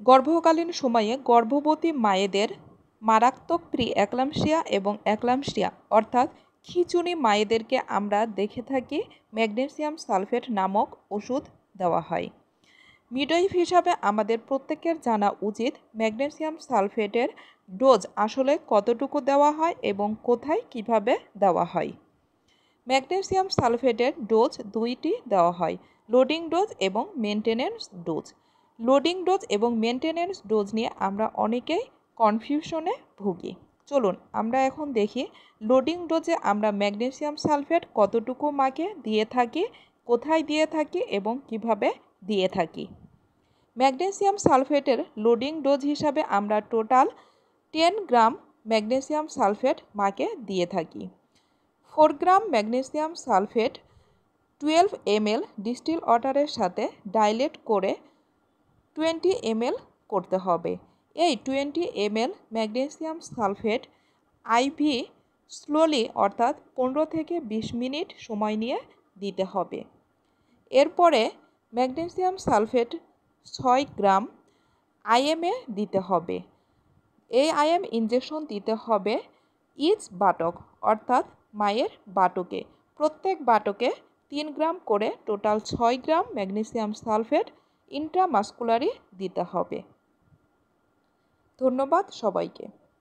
গর্ভকালীন সময়ে গর্ভবতী মায়েদের মারাত্মক প্রি এক্লাম্পসিয়া এবং এক্লাম্পসিয়া অর্থাৎ খিঁচুনি মায়েদেরকে আমরা দেখে থাকি ম্যাগনেসিয়াম সালফেট নামক ওষুধ দেওয়া হয়। মিডওয়াইফ হিসাবে আমাদের প্রত্যেকের জানা উচিত ম্যাগনেসিয়াম সালফেটের ডোজ আসলে কতটুকু দেওয়া হয় এবং কোথায় কিভাবে দেওয়া হয়। ম্যাগনেসিয়াম সালফেটের ডোজ দুইটি দেওয়া হয়, লোডিং ডোজ এবং মেনটেনেন্স ডোজ। লোডিং ডোজ এবং মেনটেনেন্স ডোজ নিয়ে আমরা অনেকেই কনফিউশনে ভুগি। চলুন আমরা এখন দেখি লোডিং ডোজে আমরা ম্যাগনেসিয়াম সালফেট কতটুকু মাকে দিয়ে থাকি, কোথায় দিয়ে থাকি এবং কিভাবে দিয়ে থাকি। ম্যাগনেসিয়াম সালফেটের লোডিং ডোজ হিসাবে আমরা টোটাল 10 গ্রাম ম্যাগনেসিয়াম সালফেট মাকে দিয়ে থাকি। 4 গ্রাম ম্যাগনেসিয়াম সালফেট 12 ml ডিস্টিল ওয়াটারের সাথে ডাইলেট করে 20 ml করতে হবে। এই 20 ml magnesium sulphate IV slowly অর্থাৎ 15 থেকে 20 মিনিট সময় নিয়ে দিতে হবে। এরপরে ম্যাগনেসিয়াম সালফেট 6 গ্রাম আইএমএ দিতে হবে। এই আইএম ইনজেকশন দিতে হবে ইচ বাটক অর্থাৎ মায়ের বাটকে। প্রত্যেক বাটকে 3 গ্রাম করে টোটাল 6 গ্রাম ম্যাগনেসিয়াম সালফেট ইন্ট্রামাসকুলারি দিতে হবে। ধন্যবাদ সবাইকে।